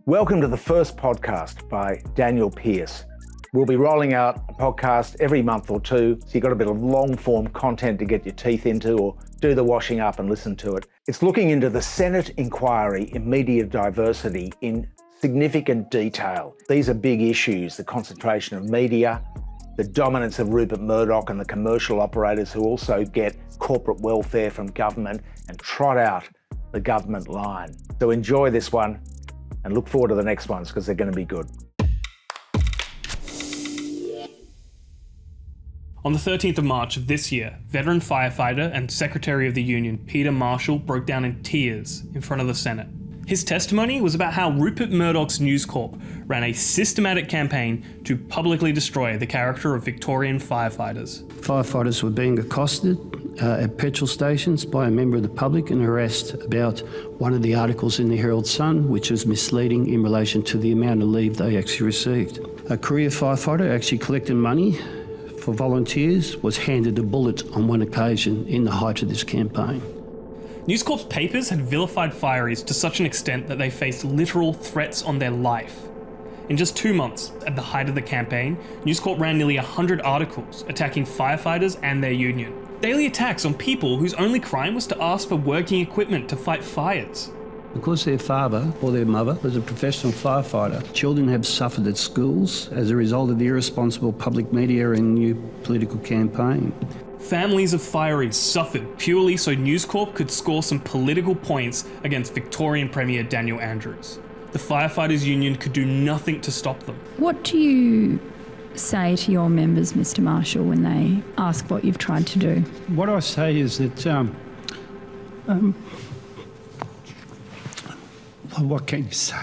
Welcome to the first podcast by Daniel Pearce. We'll be rolling out a podcast every month or two, so you've got a bit of long-form content to get your teeth into or do the washing up and listen to it. It's looking into the Senate inquiry in media diversity in significant detail. These are big issues: the concentration of media, the dominance of Rupert Murdoch and the commercial operators who also get corporate welfare from government and trot out the government line. So enjoy this one and look forward to the next ones because they're going to be good. On the 13th of March of this year, veteran firefighter and Secretary of the Union Peter Marshall broke down in tears in front of the Senate. His testimony was about how Rupert Murdoch's News Corp ran a systematic campaign to publicly destroy the character of Victorian firefighters. Firefighters were being accosted at petrol stations by a member of the public and harassed about one of the articles in the Herald Sun, which was misleading in relation to the amount of leave they actually received. A career firefighter actually collected money for volunteers was handed a bullet on one occasion in the height of this campaign. News Corp's papers had vilified fireys to such an extent that they faced literal threats on their life. In just 2 months, at the height of the campaign, News Corp ran nearly 100 articles attacking firefighters and their union. Daily attacks on people whose only crime was to ask for working equipment to fight fires. Because their father or their mother was a professional firefighter, children have suffered at schools as a result of the irresponsible public media and new political campaign. Families of fireys suffered purely so News Corp could score some political points against Victorian Premier Daniel Andrews. The Firefighters Union could do nothing to stop them. What do you say to your members, Mr. Marshall, when they ask what you've tried to do? What I say is that, what can you say?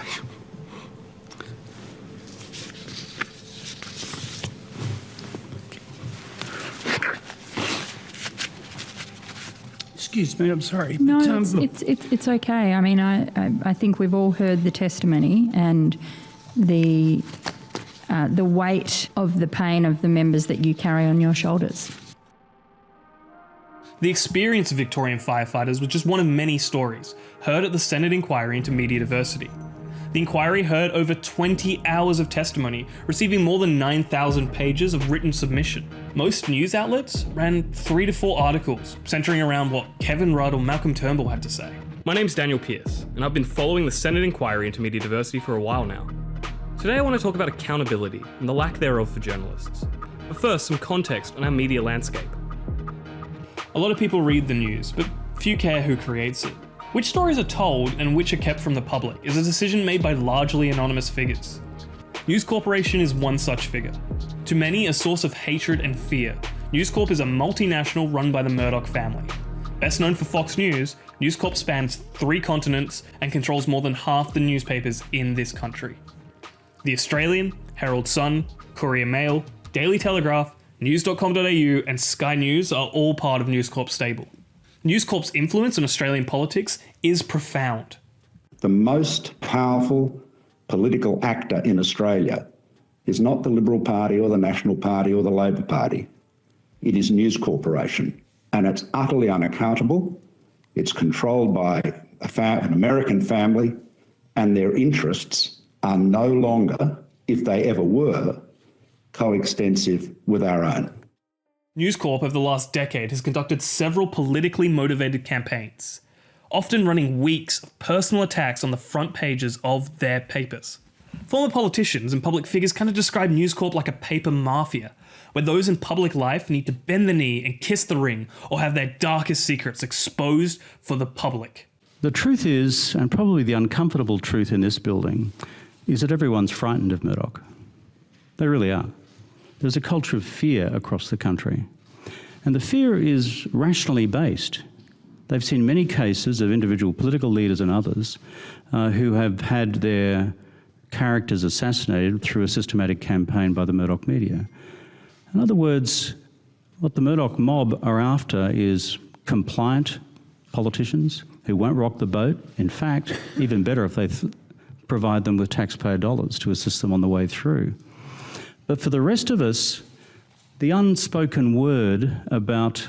Excuse me, I'm sorry. No, it's okay. I mean, I think we've all heard the testimony and the weight of the pain of the members that you carry on your shoulders. The experience of Victorian firefighters was just one of many stories heard at the Senate inquiry into media diversity. The inquiry heard over 20 hours of testimony, receiving more than 9,000 pages of written submission. Most news outlets ran 3 to 4 articles centering around what Kevin Rudd or Malcolm Turnbull had to say. My name's Daniel Pearce, and I've been following the Senate inquiry into media diversity for a while now. Today I want to talk about accountability and the lack thereof for journalists. But first, some context on our media landscape. A lot of people read the news, but few care who creates it. Which stories are told and which are kept from the public is a decision made by largely anonymous figures. News Corporation is one such figure. To many, a source of hatred and fear, News Corp is a multinational run by the Murdoch family. Best known for Fox News, News Corp spans 3 continents and controls more than half the newspapers in this country. The Australian, Herald Sun, Courier Mail, Daily Telegraph, News.com.au and Sky News are all part of News Corp's stable. News Corp's influence on Australian politics is profound. The most powerful political actor in Australia is not the Liberal Party or the National Party or the Labor Party. It is News Corporation, and it's utterly unaccountable. It's controlled by an American family, and their interests are no longer, if they ever were, coextensive with our own. News Corp over the last decade has conducted several politically motivated campaigns, often running weeks of personal attacks on the front pages of their papers. Former politicians and public figures kind of describe News Corp like a paper mafia, where those in public life need to bend the knee and kiss the ring or have their darkest secrets exposed for the public. The truth is, and probably the uncomfortable truth in this building, is that everyone's frightened of Murdoch. They really are. There's a culture of fear across the country. And the fear is rationally based. They've seen many cases of individual political leaders and others who have had their characters assassinated through a systematic campaign by the Murdoch media. In other words, what the Murdoch mob are after is compliant politicians who won't rock the boat. In fact, even better if they provide them with taxpayer dollars to assist them on the way through. But for the rest of us, the unspoken word about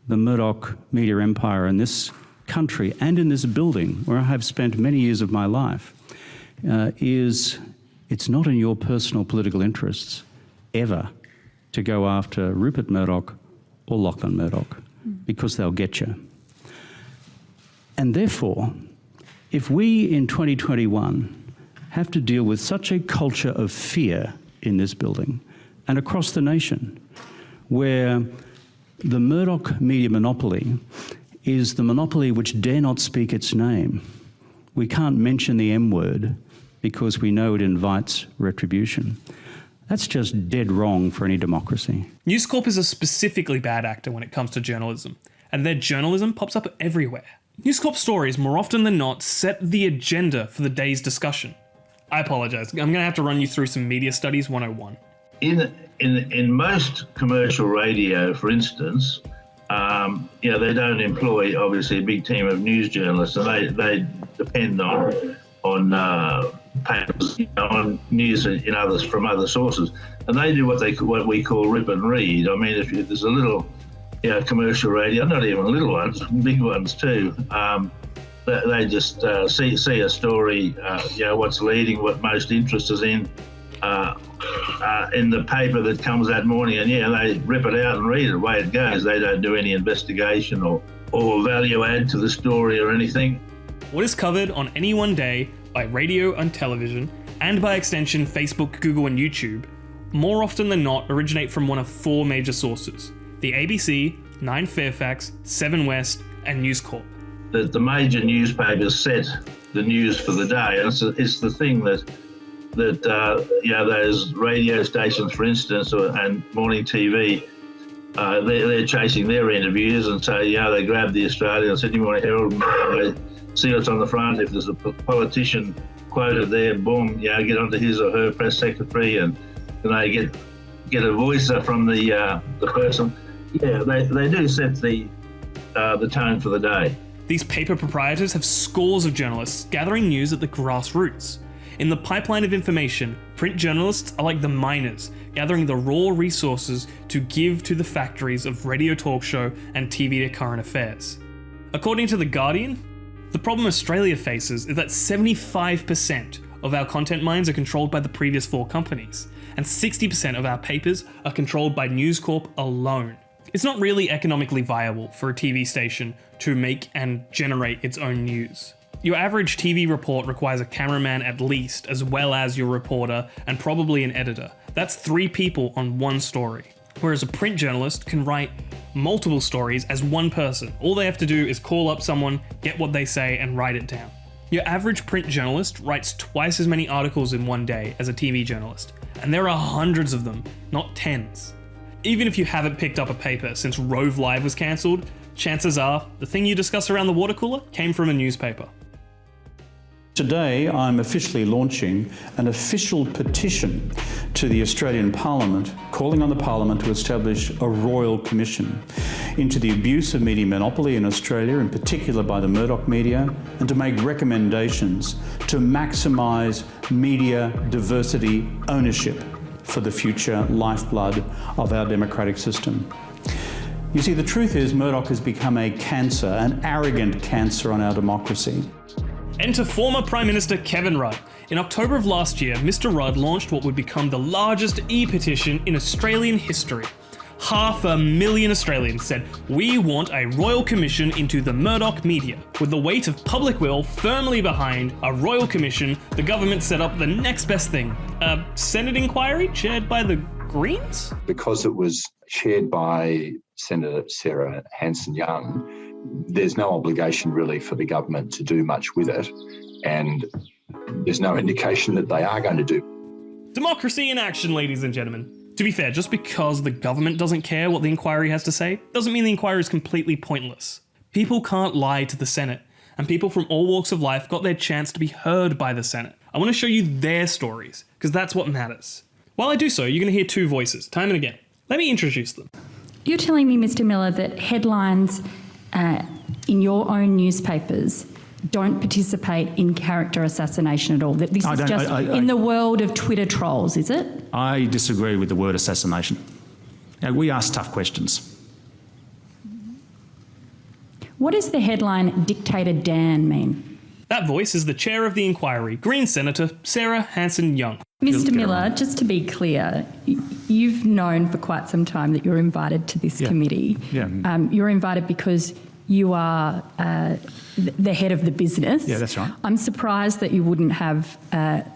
the Murdoch media empire in this country and in this building, where I have spent many years of my life, is it's not in your personal political interests ever to go after Rupert Murdoch or Lachlan Murdoch, because they'll get you. And therefore, if we in 2021 have to deal with such a culture of fear in this building and across the nation, where the Murdoch media monopoly is the monopoly which dare not speak its name, we can't mention the M word because we know it invites retribution. That's just dead wrong for any democracy. News Corp is a specifically bad actor when it comes to journalism, and their journalism pops up everywhere. News Corp stories, more often than not, set the agenda for the day's discussion. I apologise, I'm going to have to run you through some Media Studies 101. In most commercial radio, for instance, they don't employ, obviously, a big team of news journalists, and they depend on papers, on news from other sources, and they do what we call rip and read. I mean, if there's a little, commercial radio, not even little ones, big ones too. They just see a story, what's leading, what most interest is in the paper that comes that morning, and they rip it out and read it. Away it goes. They don't do any investigation or value add to the story or anything. What is covered on any one day by radio and television, and by extension Facebook, Google and YouTube, more often than not originate from one of four major sources: the ABC, 9 Fairfax, 7 West and News Corp. The major newspapers set the news for the day, and it's the thing that those radio stations, for instance, and morning TV, they're chasing their interviews, and so they grab the Australian and Sydney Morning Herald, and they see what's on the front. If there's a politician quoted there, boom, get onto his or her press secretary, and they get a voice from the person. They do set the tone for the day. These paper proprietors have scores of journalists gathering news at the grassroots. In the pipeline of information, print journalists are like the miners, gathering the raw resources to give to the factories of radio talk show and TV to current affairs. According to The Guardian, the problem Australia faces is that 75% of our content mines are controlled by the previous four companies, and 60% of our papers are controlled by News Corp alone. It's not really economically viable for a TV station to make and generate its own news. Your average TV report requires a cameraman at least, as well as your reporter and probably an editor. That's 3 people on one story. Whereas a print journalist can write multiple stories as one person. All they have to do is call up someone, get what they say, and write it down. Your average print journalist writes twice as many articles in one day as a TV journalist, and there are hundreds of them, not tens. Even if you haven't picked up a paper since Rove Live was cancelled, chances are the thing you discuss around the water cooler came from a newspaper. Today, I'm officially launching an official petition to the Australian Parliament, calling on the Parliament to establish a royal commission into the abuse of media monopoly in Australia, in particular by the Murdoch media, and to make recommendations to maximise media diversity ownership for the future lifeblood of our democratic system. You see, the truth is Murdoch has become a cancer, an arrogant cancer on our democracy. Enter former Prime Minister Kevin Rudd. In October of last year, Mr. Rudd launched what would become the largest e-petition in Australian history. 500,000 Australians said, "We want a royal commission into the Murdoch media." With the weight of public will firmly behind a royal commission, the government set up the next best thing, a Senate inquiry chaired by the Greens? Because it was chaired by Senator Sarah Hanson-Young, there's no obligation really for the government to do much with it, and there's no indication that they are going to do. Democracy in action, ladies and gentlemen. To be fair, just because the government doesn't care what the inquiry has to say, doesn't mean the inquiry is completely pointless. People can't lie to the Senate, and people from all walks of life got their chance to be heard by the Senate. I want to show you their stories, because that's what matters. While I do so, you're going to hear 2 voices, time and again. Let me introduce them. You're telling me, Mr. Miller, that headlines in your own newspapers don't participate in character assassination at all? That this is just in the world of Twitter trolls, is it? I disagree with the word assassination. We ask tough questions. What does the headline "Dictator Dan" mean? That voice is the chair of the inquiry, Green Senator Sarah Hanson-Young. Mr. Miller, just to be clear, you've known for quite some time that you're invited to this committee. Yeah. You're invited because you are the head of the business. Yeah, that's right. I'm surprised that you wouldn't have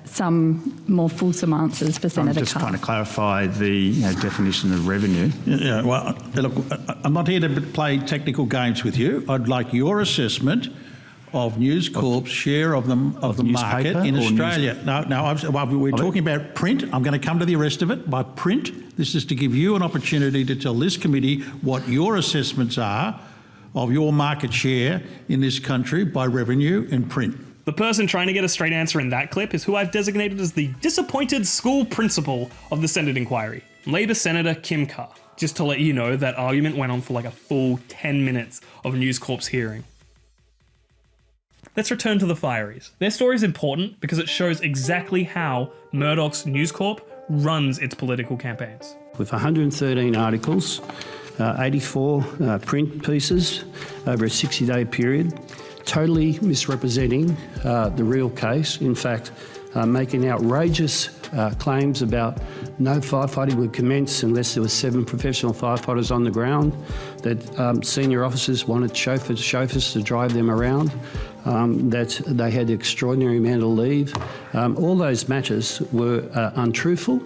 some more fulsome answers for Senator I'm just Carr. trying to clarify the definition of revenue. Yeah, well, look, I'm not here to play technical games with you. I'd like your assessment of News Corp's share of the market in Australia. We're talking about print. I'm going to come to the rest of it. By print, this is to give you an opportunity to tell this committee what your assessments are of your market share in this country by revenue in print. The person trying to get a straight answer in that clip is who I've designated as the disappointed school principal of the Senate inquiry, Labor Senator Kim Carr. Just to let you know, that argument went on for like a full 10 minutes of News Corp's hearing. Let's return to the Fireys. Their story is important because it shows exactly how Murdoch's News Corp runs its political campaigns. With 113 articles, 84 print pieces over a 60-day period, totally misrepresenting the real case. In fact, making outrageous claims about no firefighting would commence unless there were 7 professional firefighters on the ground, that senior officers wanted chauffeurs to drive them around, that they had extraordinary amount of leave. All those matters were untruthful.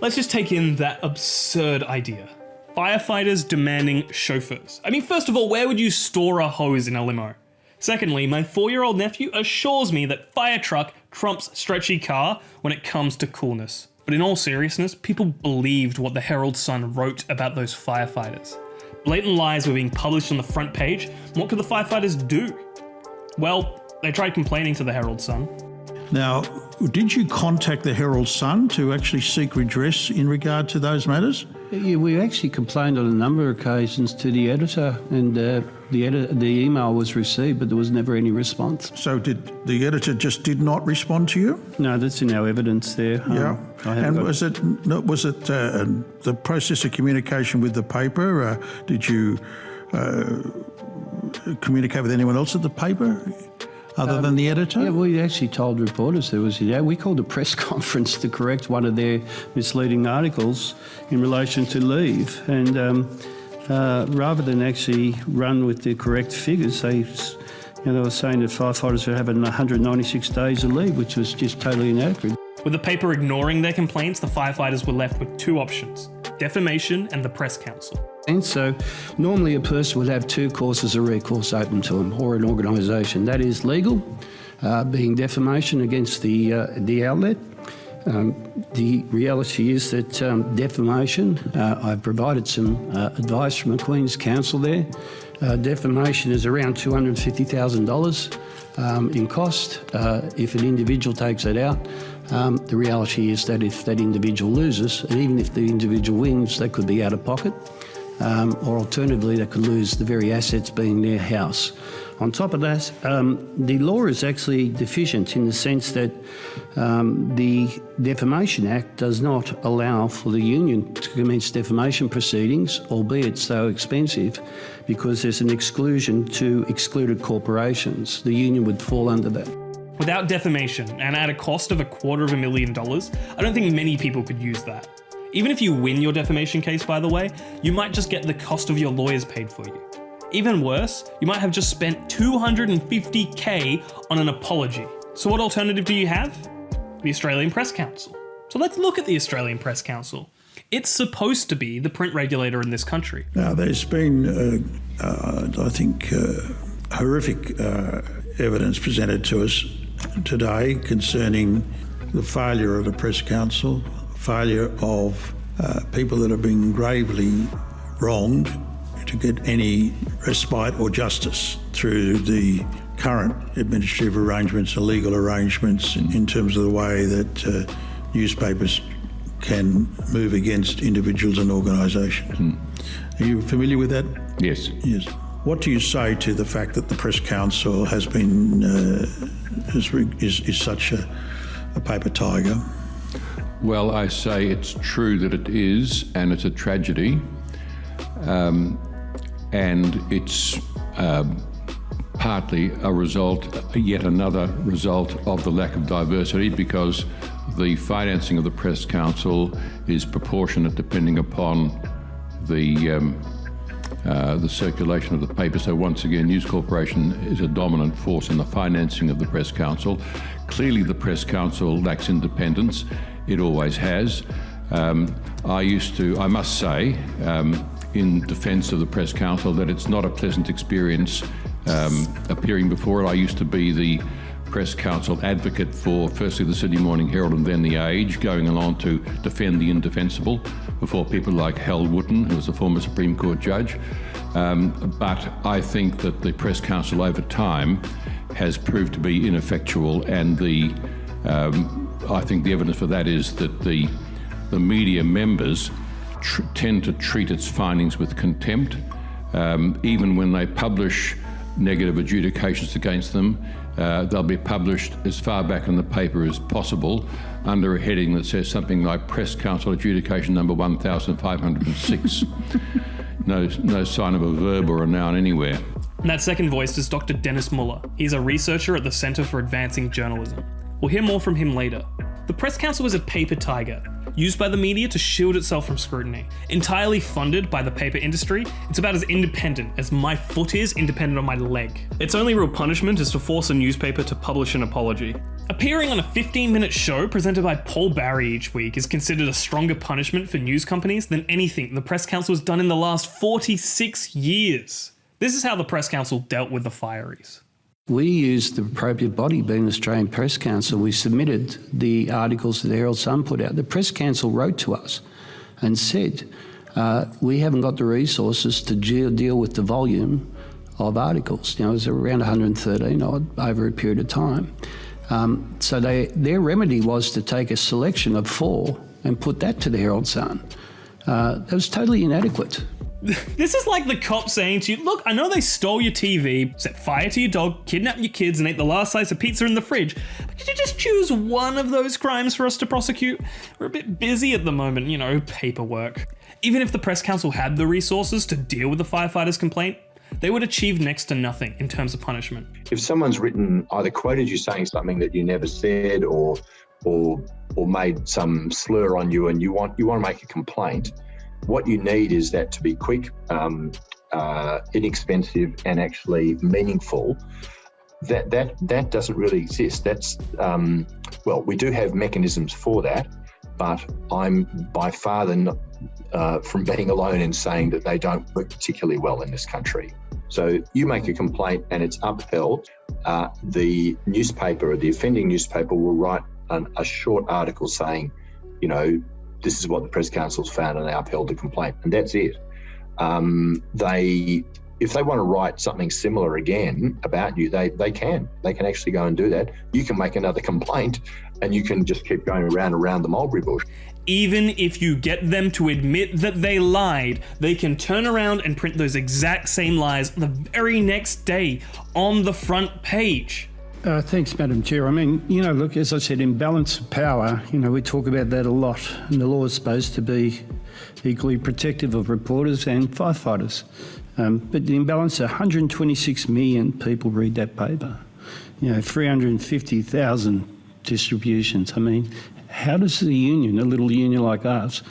Let's just take in that absurd idea. Firefighters demanding chauffeurs. I mean, first of all, where would you store a hose in a limo? Secondly, my 4-year-old nephew assures me that fire truck trumps stretchy car when it comes to coolness. But in all seriousness, people believed what the Herald Sun wrote about those firefighters. Blatant lies were being published on the front page. What could the firefighters do? Well, they tried complaining to the Herald Sun. Now, did you contact the Herald Sun to actually seek redress in regard to those matters? Yeah, we actually complained on a number of occasions to the editor, and the email was received, but there was never any response. So did the editor just did not respond to you? No, that's in our evidence there. Yeah. And was it the process of communication with the paper? Did you communicate with anyone else at the paper other than the editor? Yeah, we actually told reporters there was, we called a press conference to correct one of their misleading articles in relation to leave. And rather than actually run with the correct figures, they were saying that firefighters were having 196 days of leave, which was just totally inaccurate. With the paper ignoring their complaints, the firefighters were left with 2 options: defamation and the press council. And so normally a person would have 2 courses of recourse open to them, or an organisation. That is legal, being defamation against the outlet. The reality is that defamation, I've provided some advice from the Queen's Counsel there. Defamation is around $250,000 in cost. If an individual takes it out, the reality is that if that individual loses, and even if the individual wins, they could be out of pocket. Or alternatively, they could lose the very assets being their house. On top of that, the law is actually deficient in the sense that the Defamation Act does not allow for the union to commence defamation proceedings, albeit so expensive, because there's an exclusion to excluded corporations. The union would fall under that. Without defamation, and at a cost of $250,000, I don't think many people could use that. Even if you win your defamation case, by the way, you might just get the cost of your lawyers paid for you. Even worse, you might have just spent $250K on an apology. So what alternative do you have? The Australian Press Council. So let's look at the Australian Press Council. It's supposed to be the print regulator in this country. Now, there's been, I think, horrific evidence presented to us today concerning the failure of the Press Council, failure of people that have been gravely wronged to get any respite or justice through the current administrative arrangements and legal arrangements in terms of the way that newspapers can move against individuals and organisations. Are you familiar with that? Yes. Yes. What do you say to the fact that the Press Council has been is such a paper tiger? Well, I say it's true that it is, and it's a tragedy. And it's part partly a result, yet another result of the lack of diversity, because the financing of the Press Council is proportionate depending upon the circulation of the paper. So once again, News Corporation is a dominant force in the financing of the Press Council. Clearly the Press Council lacks independence. It always has. I must say, in defence of the Press Council, that it's not a pleasant experience appearing before it. I used to be the Press Council advocate for firstly the Sydney Morning Herald and then the Age, going along to defend the indefensible before people like Hal Wooten, who was a former Supreme Court judge. But I think that the Press Council over time has proved to be ineffectual, and I think the evidence for that is that the media members tend to treat its findings with contempt. Even when they publish negative adjudications against them, they'll be published as far back in the paper as possible under a heading that says something like Press Council Adjudication number 1506. No sign of a verb or a noun anywhere. And that second voice is Dr. Dennis Muller. He's a researcher at the Centre for Advancing Journalism. We'll hear more from him later. The Press Council is a paper tiger, used by the media to shield itself from scrutiny. Entirely funded by the paper industry, it's about as independent as my foot is independent on my leg. Its only real punishment is to force a newspaper to publish an apology. Appearing on a 15-minute show presented by Paul Barry each week is considered a stronger punishment for news companies than anything the Press Council has done in the last 46 years. This is how the Press Council dealt with the fireys. We used the appropriate body, being the Australian Press Council. We submitted the articles that the Herald Sun put out. The Press Council wrote to us and said, we haven't got the resources to deal with the volume of articles. It was around 113 over a period of time. So their remedy was to take a selection of 4 and put that to the Herald Sun. That was totally inadequate. This is like the cop saying to you, look, I know they stole your TV, set fire to your dog, kidnapped your kids, and ate the last slice of pizza in the fridge. But could you just choose one of those crimes for us to prosecute? We're a bit busy at the moment, paperwork. Even if the Press Council had the resources to deal with the firefighters' complaint, they would achieve next to nothing in terms of punishment. If someone's either quoted you saying something that you never said or made some slur on you and you want to make a complaint, what you need is that to be quick, inexpensive, and actually meaningful. That doesn't really exist. That's we do have mechanisms for that, but I'm by far from being alone in saying that they don't work particularly well in this country. So you make a complaint and it's upheld. The newspaper or the offending newspaper will write a short article saying, this is what the Press Council's found and they upheld the complaint, and that's it. If they want to write something similar again about you, they can actually go and do that. You can make another complaint and you can just keep going around the mulberry bush. Even if you get them to admit that they lied, they can turn around and print those exact same lies the very next day on the front page. Thanks, Madam Chair. I mean, look, as I said, imbalance of power, we talk about that a lot, and the law is supposed to be equally protective of reporters and firefighters. But the imbalance, 126 million people read that paper, 350,000 distributions. I mean, how does a little union like us,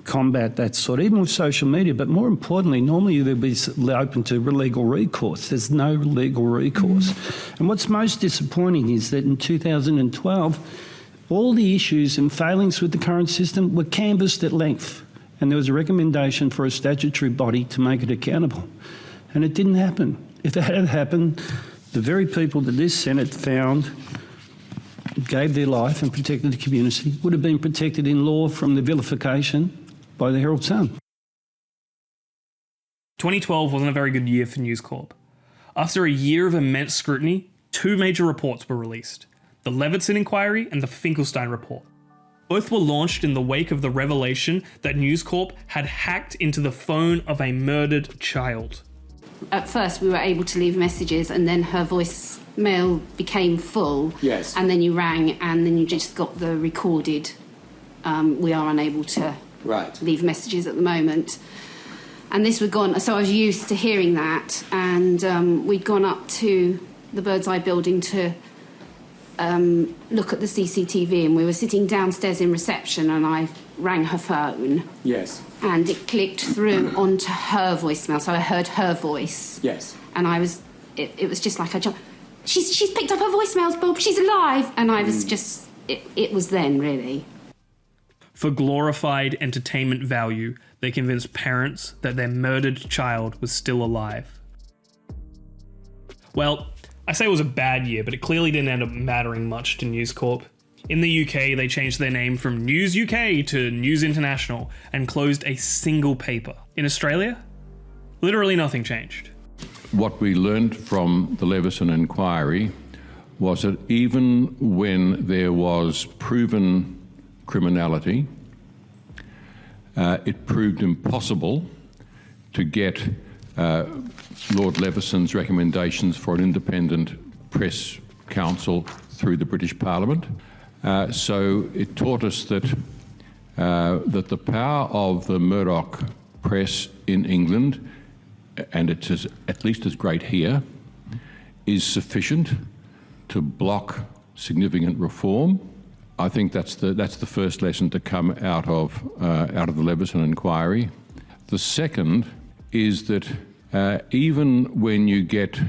combat that sort, even with social media? But more importantly, normally they'd be open to legal recourse. There's no legal recourse. And what's most disappointing is that in 2012, all the issues and failings with the current system were canvassed at length, and there was a recommendation for a statutory body to make it accountable. And it didn't happen. If that had happened, the very people that this Senate found gave their life and protected the community would have been protected in law from the vilification by the Herald Sun. 2012 wasn't a very good year for News Corp. After a year of immense scrutiny, 2 major reports were released: the Leveson inquiry and the Finkelstein report. Both were launched in the wake of the revelation that News Corp had hacked into the phone of a murdered child. At first we were able to leave messages, and then her voicemail became full. Yes. And then you rang, and then you just got the recorded. We are unable to leave messages at the moment. And this had gone, so I was used to hearing that, and we'd gone up to the Bird's Eye building to look at the CCTV, and we were sitting downstairs in reception, and I rang her phone. Yes. And it clicked through onto her voicemail, so I heard her voice. Yes. And it was just like I jumped. She's picked up her voicemails, Bob. She's alive. And I was just, it was then, really. For glorified entertainment value, they convinced parents that their murdered child was still alive. Well, I say it was a bad year, but it clearly didn't end up mattering much to News Corp. In the UK, they changed their name from News UK to News International and closed a single paper. In Australia, literally nothing changed. What we learned from the Leveson inquiry was that even when there was proven criminality, it proved impossible to get Lord Leveson's recommendations for an independent press council through the British Parliament. So it taught us that the power of the Murdoch press in England, and it's at least as great here, is sufficient to block significant reform. I think that's the first lesson to come out of the Leveson inquiry. The second is that even when you get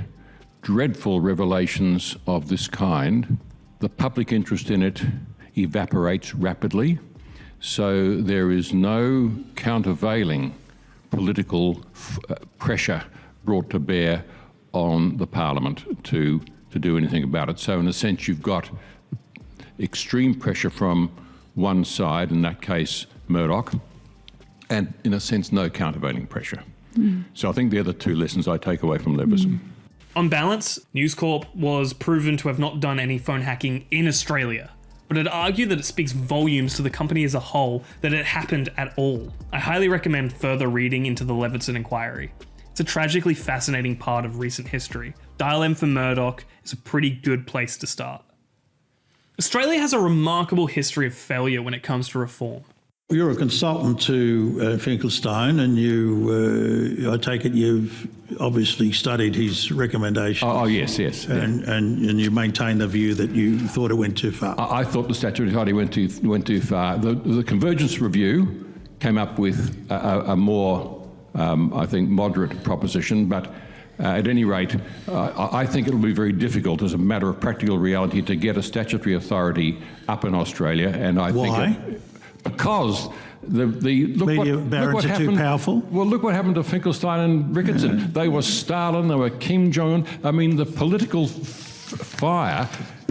dreadful revelations of this kind, the public interest in it evaporates rapidly, so there is no countervailing political pressure brought to bear on the Parliament to do anything about it. So in a sense, you've got extreme pressure from one side, in that case Murdoch, and in a sense no countervailing pressure. So I think they're the two lessons I take away from Leveson. On balance, News Corp was proven to have not done any phone hacking in Australia, but I'd argue that it speaks volumes to the company as a whole that it happened at all. I highly recommend further reading into the Leveson inquiry. It's a tragically fascinating part of recent history. Dial M for Murdoch is a pretty good place to start. Australia has a remarkable history of failure when it comes to reform. You're a consultant to Finkelstein, and I take it you've obviously studied his recommendation. Oh yes. And you maintain the view that you thought it went too far. I thought the statutory authority went too far. The Convergence Review came up with a more, I think, moderate proposition, but at any rate, I think it'll be very difficult as a matter of practical reality to get a statutory authority up in Australia, and I Why? think because the media barons are too powerful. Well, look what happened to Finkelstein and Ricketson. They were Stalin, they were Kim Jong-un. I mean, the political fire.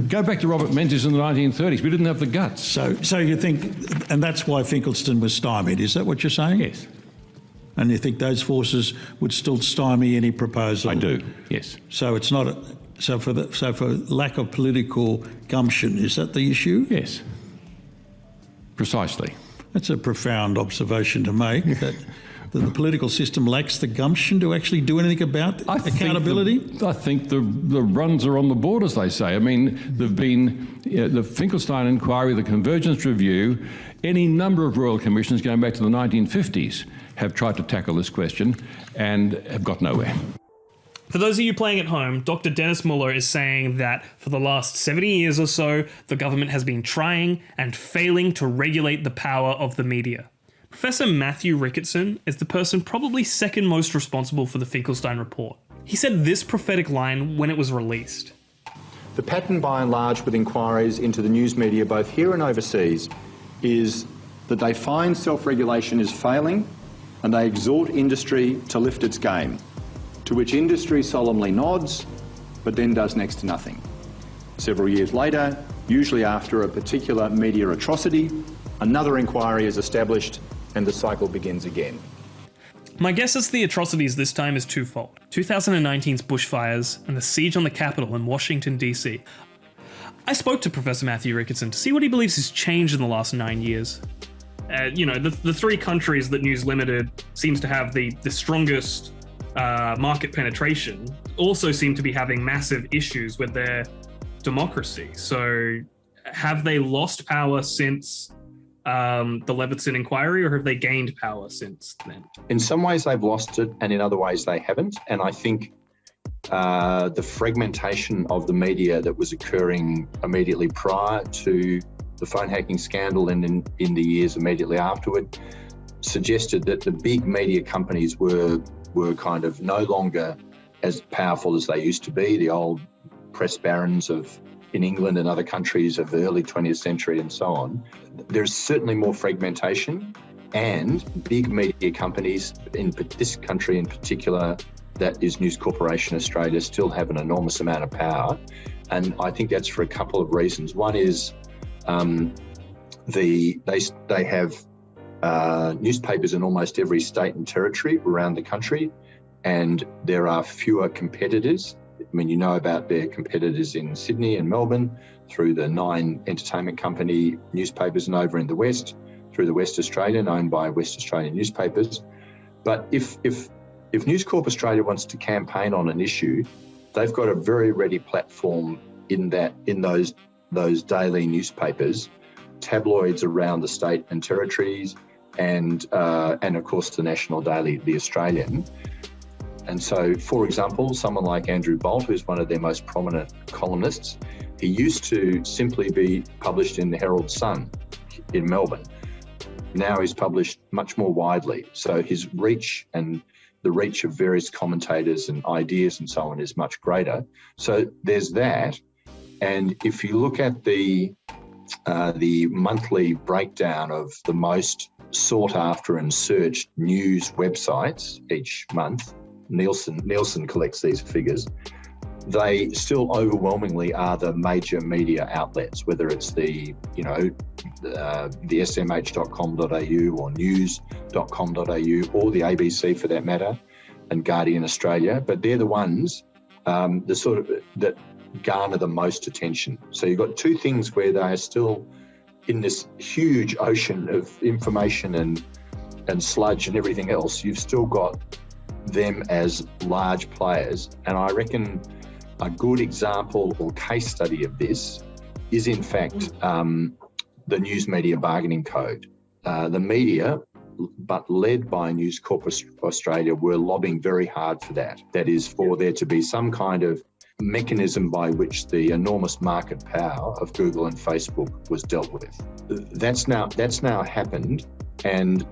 Go back to Robert Menzies in the 1930s. We didn't have the guts. So you think, and that's why Finkelstein was stymied. Is that what you're saying? Yes. And you think those forces would still stymie any proposal? I do. Yes. So it's not. So for lack of political gumption, is that the issue? Yes. Precisely. That's a profound observation to make, that the political system lacks the gumption to actually do anything about accountability? I think the runs are on the board, as they say. I mean, there've been the Finkelstein inquiry, the Convergence Review, any number of royal commissions going back to the 1950s have tried to tackle this question and have got nowhere. For those of you playing at home, Dr. Dennis Muller is saying that for the last 70 years or so, the government has been trying and failing to regulate the power of the media. Professor Matthew Ricketson is the person probably second most responsible for the Finkelstein report. He said this prophetic line when it was released. The pattern by and large with inquiries into the news media both here and overseas is that they find self-regulation is failing and they exhort industry to lift its game, to which industry solemnly nods, but then does next to nothing. Several years later, usually after a particular media atrocity, another inquiry is established and the cycle begins again. My guess is the atrocities this time is twofold. 2019's bushfires and the siege on the Capitol in Washington, D.C. I spoke to Professor Matthew Ricketson to see what he believes has changed in the last 9 years. The three countries that News Limited seems to have the strongest market penetration also seem to be having massive issues with their democracy. So have they lost power since the Leveson inquiry, or have they gained power since then? In some ways they've lost it, and in other ways they haven't. And I think the fragmentation of the media that was occurring immediately prior to the phone hacking scandal and in the years immediately afterward suggested that the big media companies were kind of no longer as powerful as they used to be. The old press barons in England and other countries of the early 20th century and so on. There's certainly more fragmentation, and big media companies, in this country in particular, that is News Corporation Australia, still have an enormous amount of power. And I think that's for a couple of reasons. One is they have newspapers in almost every state and territory around the country, and there are fewer competitors. I mean, you know about their competitors in Sydney and Melbourne through the 9 entertainment company newspapers, and over in the West through the West Australian, owned by West Australian Newspapers. But if News Corp Australia wants to campaign on an issue, they've got a very ready platform in those daily newspapers, tabloids around the state and territories, and of course the national daily, The Australian. And so, for example, someone like Andrew Bolt, who's one of their most prominent columnists, he used to simply be published in the Herald Sun in Melbourne. Now he's published much more widely. So his reach and the reach of various commentators and ideas and so on is much greater. So there's that. And if you look at the monthly breakdown of the most sought after and searched news websites each month, Nielsen collects these figures, they still overwhelmingly are the major media outlets, whether it's the smh.com.au or news.com.au or the ABC for that matter, and Guardian Australia. But they're the ones that garner the most attention. So you've got two things where they are still in this huge ocean of information and sludge and everything else. You've still got them as large players. And I reckon a good example or case study of this is in fact the News Media Bargaining Code. The media, but led by News Corp Australia, were lobbying very hard for that. That is, for there to be some kind of mechanism by which the enormous market power of Google and Facebook was dealt with. That's now happened, and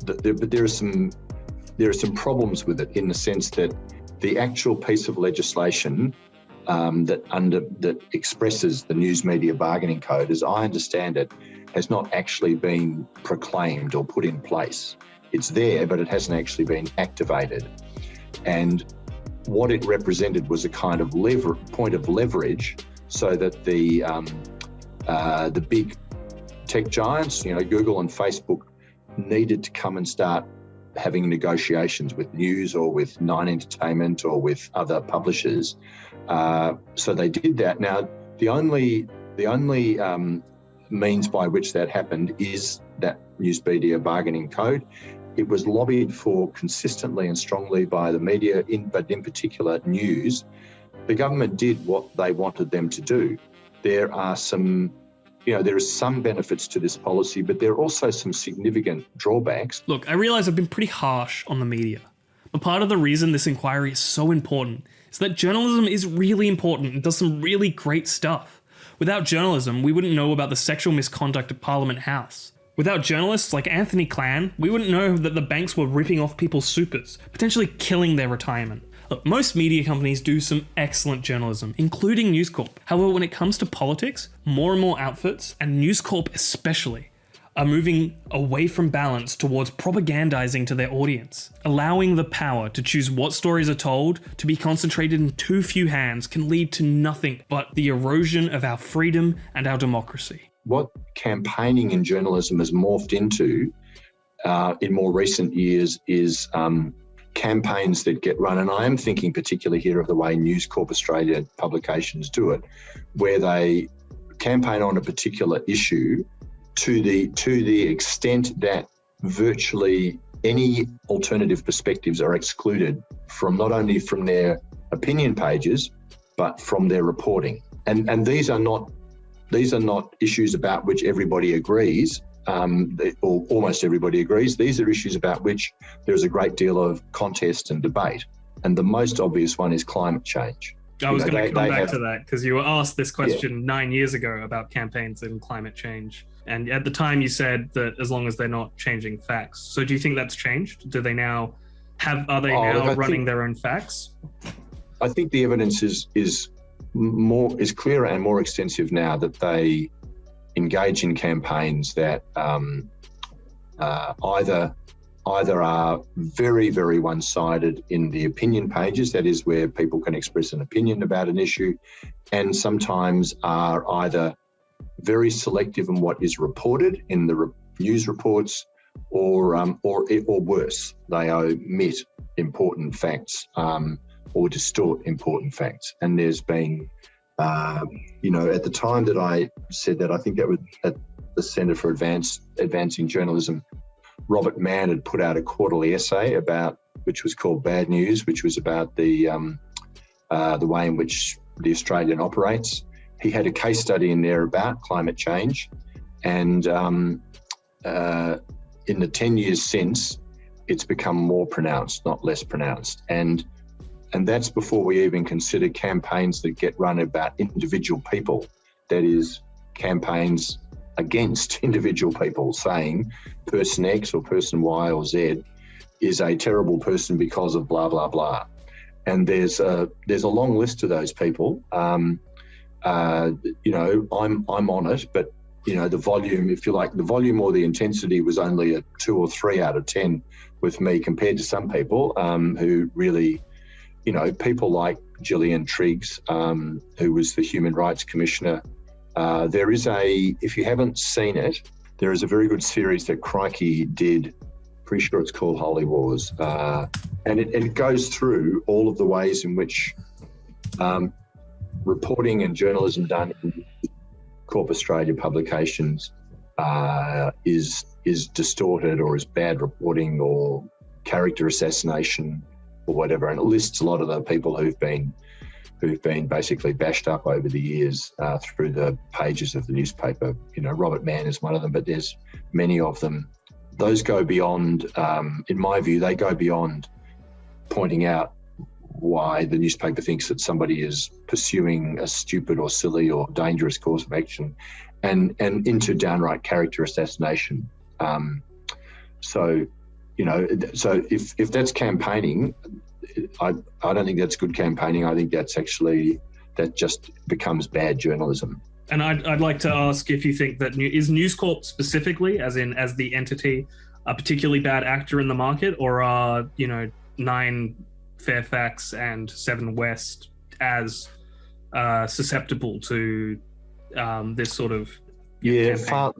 but there are some problems with it, in the sense that the actual piece of legislation that expresses the News Media Bargaining Code, as I understand it, has not actually been proclaimed or put in place. It's there, but it hasn't actually been activated. And what it represented was a kind of point of leverage, so that the big tech giants, Google and Facebook, needed to come and start having negotiations with News or with Nine Entertainment or with other publishers. So they did that. Now, the only means by which that happened is that News Media Bargaining Code. It was lobbied for consistently and strongly by the media, but in particular News. The government did what they wanted them to do. There are some benefits to this policy, but there are also some significant drawbacks. Look, I realise I've been pretty harsh on the media, but part of the reason this inquiry is so important is that journalism is really important and does some really great stuff. Without journalism, we wouldn't know about the sexual misconduct at Parliament House. Without journalists like Anthony Clan, we wouldn't know that the banks were ripping off people's supers, potentially killing their retirement. Look, most media companies do some excellent journalism, including News Corp. However, when it comes to politics, more and more outfits, and News Corp especially, are moving away from balance towards propagandizing to their audience. Allowing the power to choose what stories are told to be concentrated in too few hands can lead to nothing but the erosion of our freedom and our democracy. What campaigning in journalism has morphed into in more recent years is campaigns that get run, and I am thinking particularly here of the way News Corp Australia publications do it, where they campaign on a particular issue to the extent that virtually any alternative perspectives are excluded from not only from their opinion pages, but from their reporting. And these are not issues about which everybody agrees. almost everybody agrees, these are issues about which there is a great deal of contest and debate. And the most obvious one is climate change. I was going to come back to that, because you were asked this question 9 years ago about campaigns and climate change. And at the time you said that as long as they're not changing facts. So do you think that's changed? Are they now running their own facts? I think the evidence is clearer and more extensive now that they engage in campaigns that either are very, very one-sided in the opinion pages, that is where people can express an opinion about an issue, and sometimes are either very selective in what is reported in the news reports, or worse, they omit important facts or distort important facts. And there's been, at the time that I said that, I think that was at the Centre for Advancing Journalism, Robert Mann had put out a quarterly essay which was called Bad News, which was about the way in which the Australian operates. He had a case study in there about climate change, and in the 10 years since, it's become more pronounced, not less pronounced. And that's before we even consider campaigns that get run about individual people. That is, campaigns against individual people, saying person X or person Y or Z is a terrible person because of blah, blah, blah. And there's a long list of those people. I'm on it, but the volume, if you like, the volume or the intensity was only a 2 or 3 out of 10 with me, compared to some people who really, people like Gillian Triggs, who was the Human Rights Commissioner. There is if you haven't seen it, there is a very good series that Crikey did, pretty sure it's called Holy Wars, and it goes through all of the ways in which reporting and journalism done in Corp Australia publications is distorted, or is bad reporting, or character assassination, or whatever. And it lists a lot of the people who've been basically bashed up over the years through the pages of the newspaper. Robert Mann is one of them, but there's many of them. Those go beyond, in my view, they go beyond pointing out why the newspaper thinks that somebody is pursuing a stupid or silly or dangerous course of action, and into downright character assassination. So if that's campaigning, I don't think that's good campaigning. I think that just becomes bad journalism. And I'd like to ask if you think that is News Corp specifically, as the entity, a particularly bad actor in the market, or are 9 Fairfax and 7 West as susceptible to this sort of far,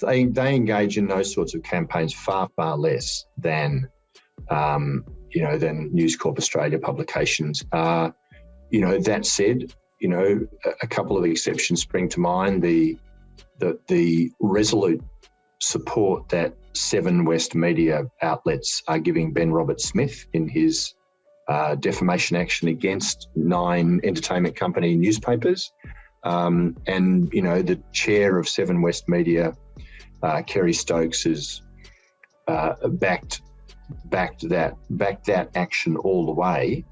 they engage in those sorts of campaigns far less than than News Corp Australia publications. That said, a couple of exceptions spring to mind. The resolute support that 7 West media outlets are giving Ben Roberts-Smith in his defamation action against 9 entertainment company newspapers. And the chair of 7 West Media, Kerry Stokes, has backed that action all the way.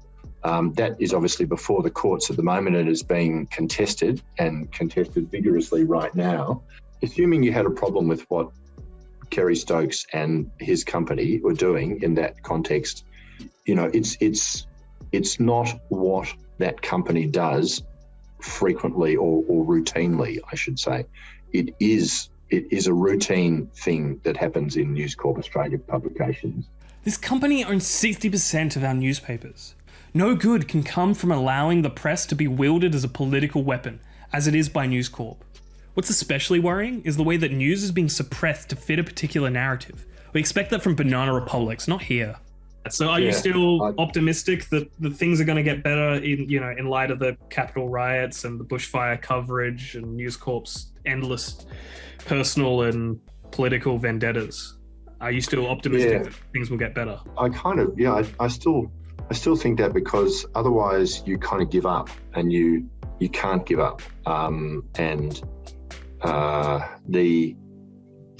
That is obviously before the courts at the moment, and is being contested vigorously right now. Assuming you had a problem with what Kerry Stokes and his company were doing in that context, it's not what that company does frequently or routinely, I should say. It is a routine thing that happens in News Corp Australia publications. This company owns 60% of our newspapers. No good can come from allowing the press to be wielded as a political weapon, as it is by News Corp. What's especially worrying is the way that news is being suppressed to fit a particular narrative. We expect that from banana republics, not here. So are you still optimistic that the things are going to get better in light of the Capitol riots and the bushfire coverage and News Corp's endless personal and political vendettas? Are you still optimistic that things will get better? I still think that, because otherwise you kind of give up, and you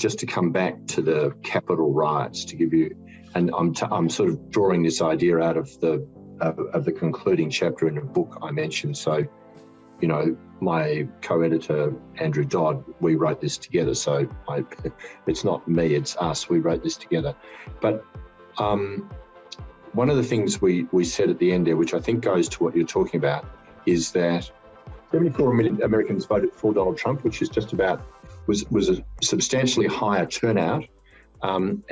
just to come back to the Capitol riots, to give you, and I'm sort of drawing this idea out of the concluding chapter in a book I mentioned. So, you know, my co-editor, Andrew Dodd, we wrote this together. So it's not me, it's us. We wrote this together. But one of the things we said at the end there, which I think goes to what you're talking about, is that 74 million Americans voted for Donald Trump, which is just about, was a substantially higher turnout. And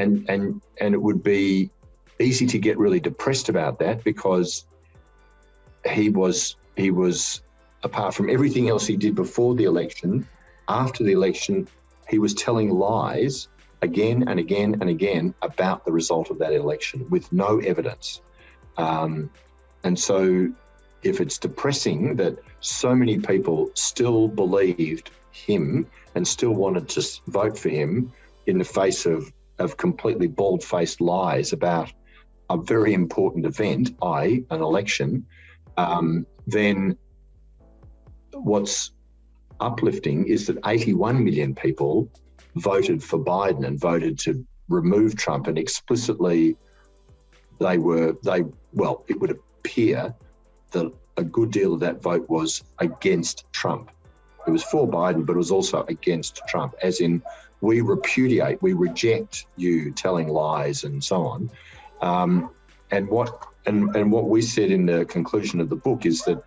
it would be easy to get really depressed about that, because he was, apart from everything else he did before the election, after the election, he was telling lies again and again and again about the result of that election with no evidence. And so if it's depressing that so many people still believed him and still wanted to vote for him in the face of completely bald-faced lies about a very important event, an election, then what's uplifting is that 81 million people voted for Biden and voted to remove Trump, and explicitly it would appear that a good deal of that vote was against Trump. It was for Biden, but it was also against Trump, as in, we repudiate, we reject you telling lies and so on. And what we said in the conclusion of the book is that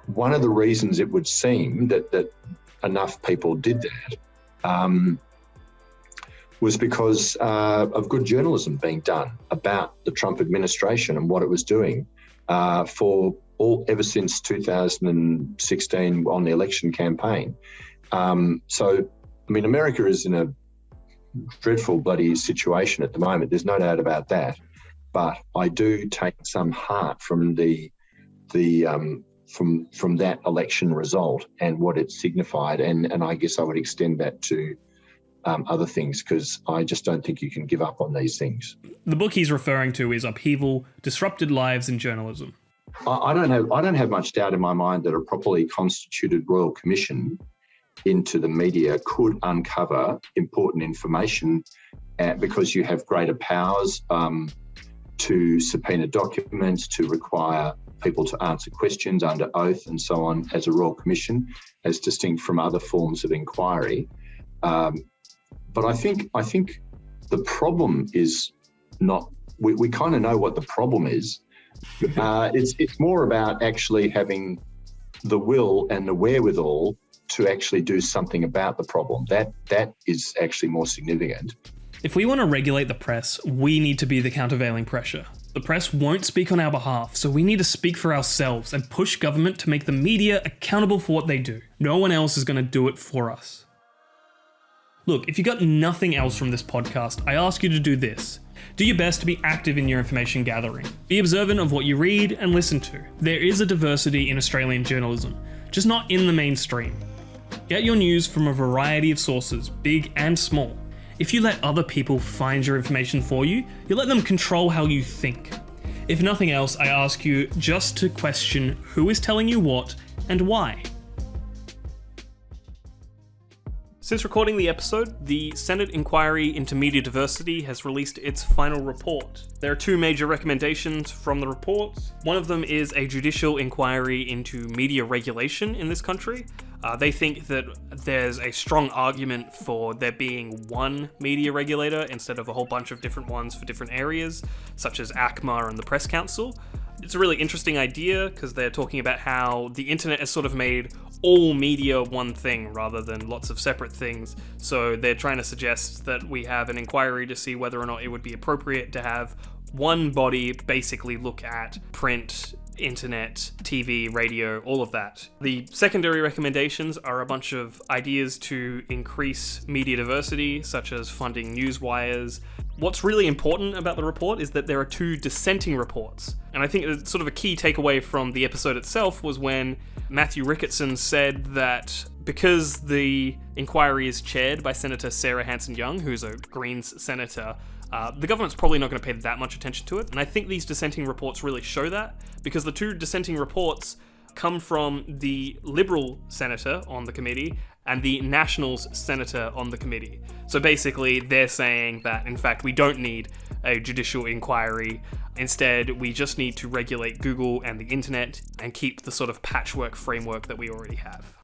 one of the reasons it would seem that enough people did that was because of good journalism being done about the Trump administration and what it was doing ever since 2016 on the election campaign. So, I mean, America is in a dreadful bloody situation at the moment. There's no doubt about that. But I do take some heart from from that election result and what it signified, and I guess I would extend that to other things, because I just don't think you can give up on these things. The book he's referring to is Upheaval: Disrupted Lives in Journalism. I don't have much doubt in my mind that a properly constituted Royal Commission into the media could uncover important information, because you have greater powers to subpoena documents, to require people to answer questions under oath and so on as a Royal Commission, as distinct from other forms of inquiry. But I think the problem is not, we kind of know what the problem is. It's more about actually having the will and the wherewithal to actually do something about the problem. That is actually more significant. If we want to regulate the press, we need to be the countervailing pressure. The press won't speak on our behalf, so we need to speak for ourselves and push government to make the media accountable for what they do. No one else is going to do it for us. Look, if you got nothing else from this podcast, I ask you to do this. Do your best to be active in your information gathering. Be observant of what you read and listen to. There is a diversity in Australian journalism, just not in the mainstream. Get your news from a variety of sources, big and small. If you let other people find your information for you, you let them control how you think. If nothing else, I ask you just to question who is telling you what and why. Since recording the episode, the Senate inquiry into media diversity has released its final report. There are two major recommendations from the report. One of them is a judicial inquiry into media regulation in this country. They think that there's a strong argument for there being one media regulator instead of a whole bunch of different ones for different areas, such as ACMA and the Press Council. It's a really interesting idea because they're talking about how the internet has sort of made all media one thing rather than lots of separate things. So they're trying to suggest that we have an inquiry to see whether or not it would be appropriate to have one body basically look at print, internet, TV, radio, all of that. The secondary recommendations are a bunch of ideas to increase media diversity, such as funding news wires. What's really important about the report is that there are two dissenting reports. And I think sort of a key takeaway from the episode itself was when Matthew Ricketson said that because the inquiry is chaired by Senator Sarah Hanson-Young, who's a Greens senator, the government's probably not going to pay that much attention to it. And I think these dissenting reports really show that, because the two dissenting reports come from the Liberal senator on the committee and the Nationals senator on the committee. So basically, they're saying that, in fact, we don't need a judicial inquiry. Instead, we just need to regulate Google and the internet and keep the sort of patchwork framework that we already have.